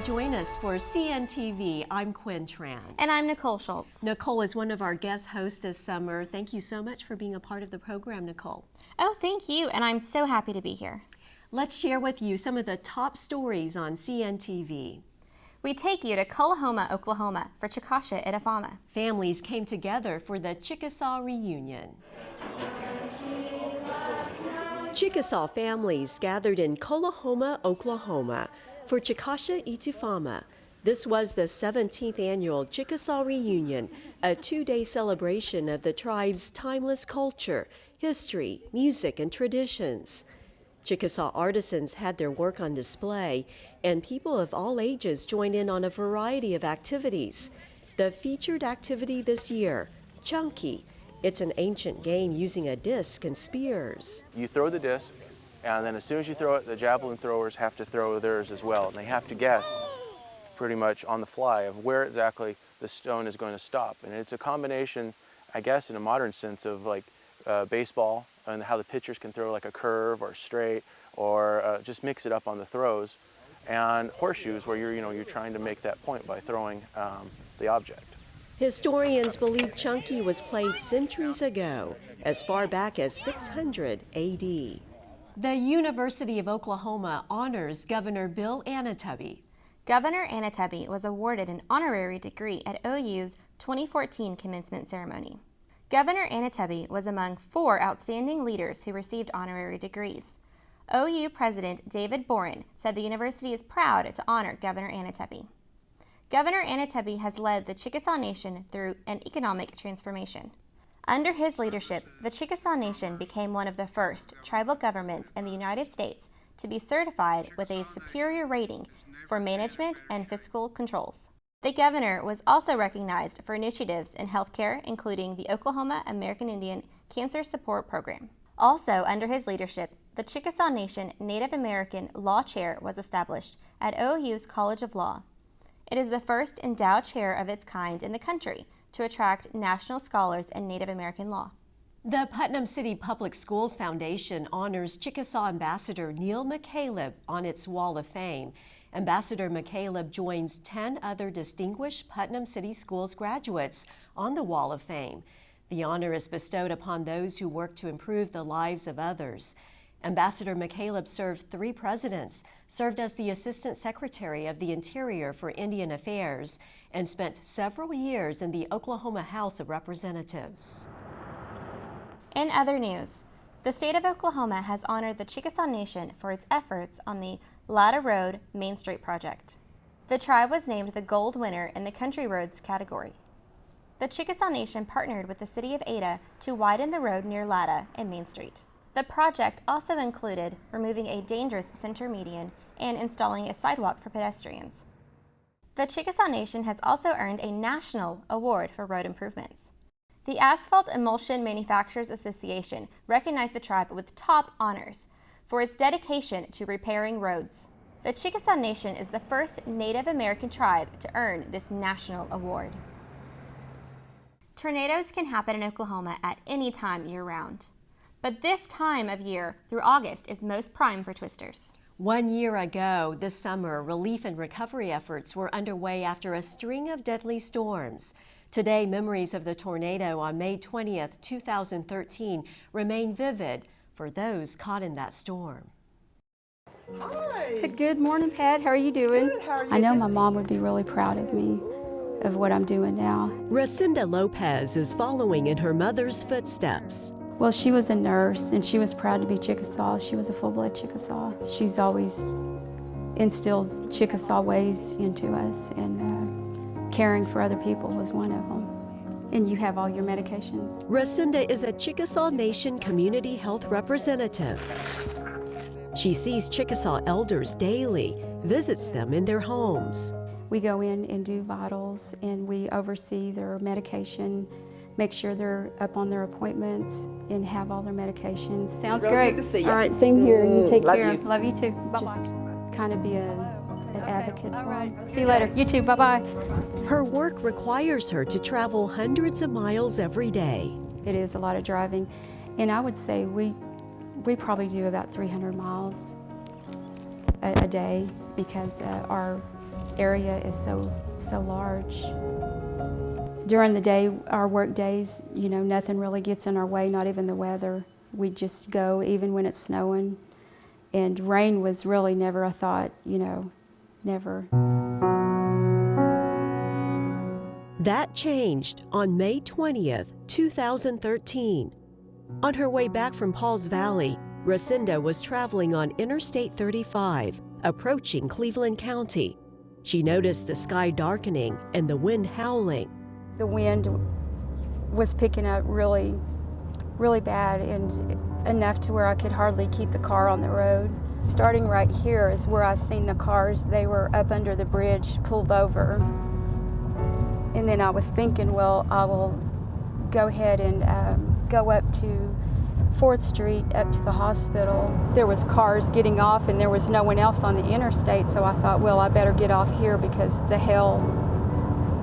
join us for CNTV. I'm Quin Tran. And I'm Nicole Schultz. Nicole is one of our guest hosts this summer. Thank you so much for being a part of the program, Nicole. Oh, thank you, and I'm so happy to be here. Let's share with you some of the top stories on CNTV. We take you to Kullihoma, Oklahoma for Chikasha Ittifama. Families came together for the Chickasaw reunion. Chickasaw families gathered in Kullihoma, Oklahoma for Chikasha Ittifama. This was the 17th annual Chickasaw reunion, a two-day celebration of the tribe's timeless culture, history, music, and traditions. Chickasaw artisans had their work on display, and people of all ages joined in on a variety of activities. The featured activity this year, Chunky. It's an ancient game using a disc and spears. You throw the disc, and then as soon as you throw it, the javelin throwers have to throw theirs as well. And they have to guess pretty much on the fly of where exactly the stone is going to stop. And it's a combination, I guess, in a modern sense of like baseball and how the pitchers can throw like a curve or straight or just mix it up on the throws, and horseshoes where you're trying to make that point by throwing the object. Historians believe Chunky was played centuries ago, as far back as 600 AD. The University of Oklahoma honors Governor Bill Anoatubby. Governor Anoatubby was awarded an honorary degree at OU's 2014 commencement ceremony. Governor Anoatubby was among 4 outstanding leaders who received honorary degrees. OU President David Boren said the university is proud to honor Governor Anoatubby. Governor Anoatubby has led the Chickasaw Nation through an economic transformation. Under his leadership, the Chickasaw Nation became one of the first tribal governments in the United States to be certified with a superior rating for management and fiscal controls. The governor was also recognized for initiatives in healthcare, including the Oklahoma American Indian Cancer Support Program. Also under his leadership, the Chickasaw Nation Native American Law Chair was established at OU's College of Law. It is the first endowed chair of its kind in the country to attract national scholars in Native American law. The Putnam City Public Schools Foundation honors Chickasaw Ambassador Neal McCaleb on its Wall of Fame. Ambassador McCaleb joins 10 other distinguished Putnam City Schools graduates on the Wall of Fame. The honor is bestowed upon those who work to improve the lives of others. Ambassador McCaleb served 3 presidents, served as the Assistant Secretary of the Interior for Indian Affairs, and spent several years in the Oklahoma House of Representatives. In other news, the state of Oklahoma has honored the Chickasaw Nation for its efforts on the Latta Road Main Street project. The tribe was named the gold winner in the Country Roads category. The Chickasaw Nation partnered with the city of Ada to widen the road near Latta and Main Street. The project also included removing a dangerous center median and installing a sidewalk for pedestrians. The Chickasaw Nation has also earned a national award for road improvements. The Asphalt Emulsion Manufacturers Association recognized the tribe with top honors for its dedication to repairing roads. The Chickasaw Nation is the first Native American tribe to earn this national award. Tornadoes can happen in Oklahoma at any time year-round. But this time of year through August is most prime for twisters. 1 year ago this summer, relief and recovery efforts were underway after a string of deadly storms. Today, memories of the tornado on May 20th, 2013 remain vivid for those caught in that storm. Hi. Good morning, Pat. How are you doing? Good. How are you? I know my mom would be really proud of me, of what I'm doing now. Resenda Lopez is following in her mother's footsteps. Well, she was a nurse, and she was proud to be Chickasaw. She was a full-blood Chickasaw. She's always instilled Chickasaw ways into us, and caring for other people was one of them. And you have all your medications. Resenda is a Chickasaw Nation community health representative. She sees Chickasaw elders daily, visits them in their homes. We go in and do vitals, and we oversee their medication, make sure they're up on their appointments and have all their medications. Sounds Real great. good to see you. All right, same here. You take Love care. you. Love you too. Bye-bye. Just kind of be an advocate for them. See you later. You too. Bye-bye. Her work requires her to travel hundreds of miles every day. It is a lot of driving, and I would say we probably do about 300 miles a day because our area is so large. During the day, our work days, you know, nothing really gets in our way, not even the weather. We just go even when it's snowing. And rain was really never a thought, you know, never. That changed on May 20th, 2013. On her way back from Pauls Valley, Resenda was traveling on Interstate 35, approaching Cleveland County. She noticed the sky darkening and the wind howling. The wind was picking up really bad, and enough to where I could hardly keep the car on the road. Starting right here is where I seen the cars. They were up under the bridge, pulled over. And then I was thinking, well, I will go ahead and go up to 4th Street up to the hospital. There was cars getting off and there was no one else on the interstate, so I thought, well, I better get off here because the hail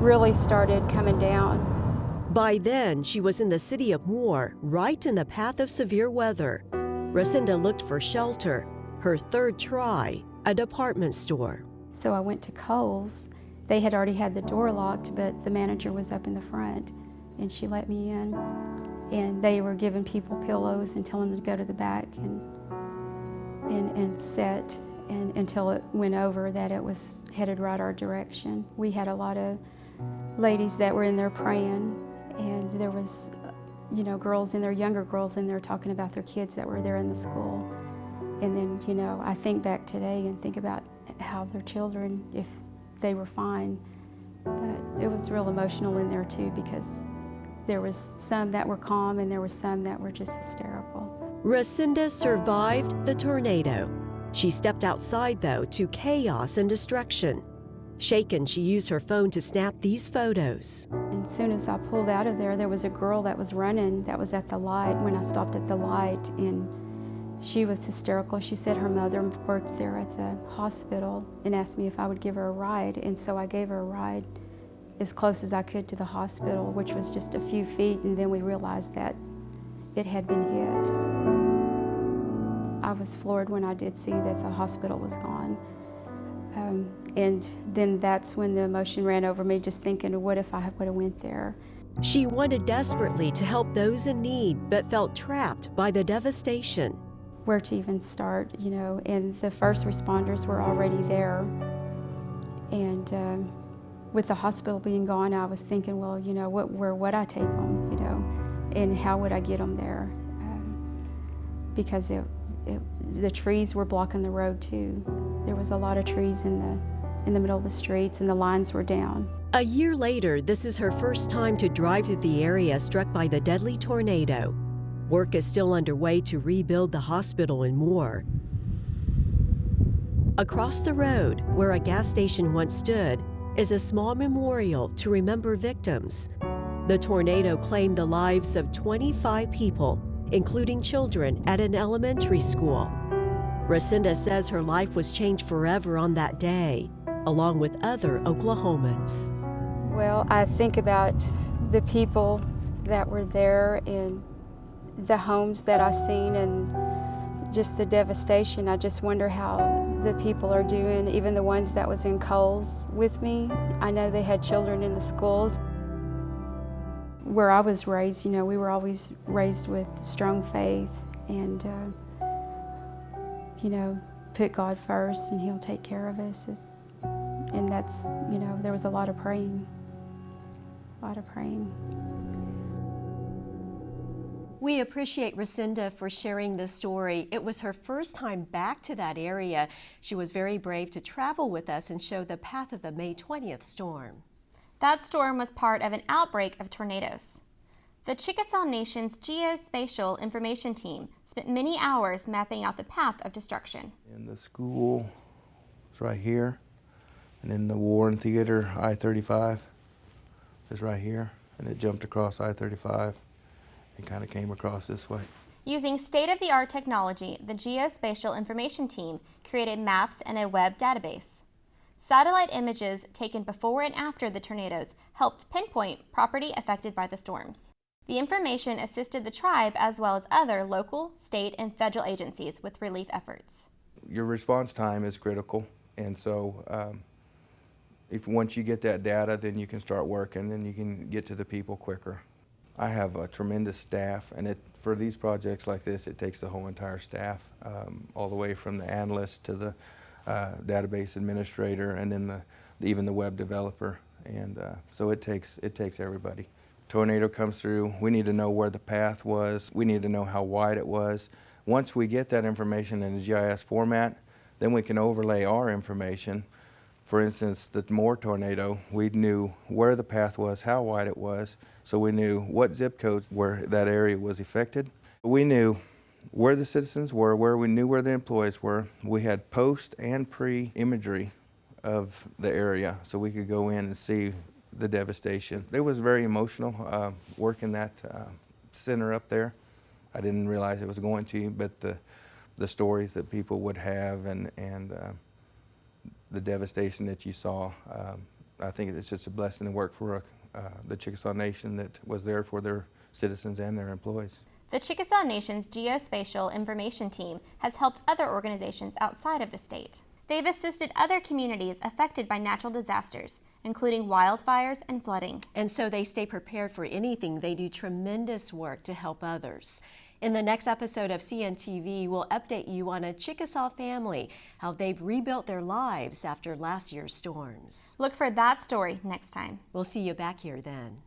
really started coming down. By then, she was in the city of Moore, right in the path of severe weather. Resenda looked for shelter. Her third try, a department store. So I went to Kohl's. They had already had the door locked, but the manager was up in the front, and she let me in. And they were giving people pillows and telling them to go to the back and sit and until it went over that it was headed right our direction. We had a lot of ladies that were in there praying, and there was, you know, girls in there, younger girls in there talking about their kids that were there in the school. And then, you know, I think back today and think about how their children, if they were fine. But it was real emotional in there too, because there was some that were calm and there was some that were just hysterical. Resenda survived the tornado. She stepped outside, though, to chaos and destruction. Shaken, she used her phone to snap these photos. And as soon as I pulled out of there, there was a girl that was running that was at the light when I stopped at the light, and she was hysterical. She said her mother worked there at the hospital and asked me if I would give her a ride, and so I gave her a ride as close as I could to the hospital, which was just a few feet, and then we realized that it had been hit. I was floored when I did see that the hospital was gone. And then that's when the emotion ran over me, just thinking, what if I would have went there? She wanted desperately to help those in need, but felt trapped by the devastation. Where to even start, you know, and the first responders were already there. And with the hospital being gone, I was thinking, well, you know, where would I take them, you know, and how would I get them there? Because the trees were blocking the road too. There was a lot of trees in the middle of the streets, and the lines were down. A year later, this is her first time to drive through the area struck by the deadly tornado. Work is still underway to rebuild the hospital and more. Across the road, where a gas station once stood, is a small memorial to remember victims. The tornado claimed the lives of 25 people, including children at an elementary school. Resenda says her life was changed forever on that day, along with other Oklahomans. Well, I think about the people that were there and the homes that I seen and just the devastation. I just wonder how the people are doing, even the ones that was in Kohl's with me. I know they had children in the schools. Where I was raised, you know, we were always raised with strong faith and, you know, put God first and He'll take care of us. And that's, you know, there was a lot of praying, We appreciate Resenda for sharing this story. It was her first time back to that area. She was very brave to travel with us and show the path of the May 20th storm. That storm was part of an outbreak of tornadoes. The Chickasaw Nation's Geospatial Information Team spent many hours mapping out the path of destruction. And the school is right here, and then the Warren Theater, I-35, is right here, and it jumped across I-35 and kind of came across this way. Using state-of-the-art technology, the Geospatial Information Team created maps and a web database. Satellite images taken before and after the tornadoes helped pinpoint property affected by the storms. The information assisted the tribe as well as other local, state, and federal agencies with relief efforts. Your response time is critical, and so Once you get that data, then you can start working, then you can get to the people quicker. I have a tremendous staff, and for these projects like this, it takes the whole entire staff, all the way from the analyst to the database administrator, and then even the web developer. And so it takes everybody. Tornado comes through, we need to know where the path was, we need to know how wide it was. Once we get that information in a GIS format, then we can overlay our information. For instance, the Moore tornado, we knew where the path was, how wide it was, so we knew what zip codes where that area was affected. We knew where the citizens were, we knew where the employees were. We had post and pre imagery of the area, so we could go in and see the devastation. It was very emotional working that center up there. I didn't realize it was going to, but the stories that people would have and the devastation that you saw, I think it's just a blessing to work for the Chickasaw Nation that was there for their citizens and their employees. The Chickasaw Nation's Geospatial Information Team has helped other organizations outside of the state. They've assisted other communities affected by natural disasters, including wildfires and flooding. And so they stay prepared for anything. They do tremendous work to help others. In the next episode of CNTV, we'll update you on a Chickasaw family, how they've rebuilt their lives after last year's storms. Look for that story next time. We'll see you back here then.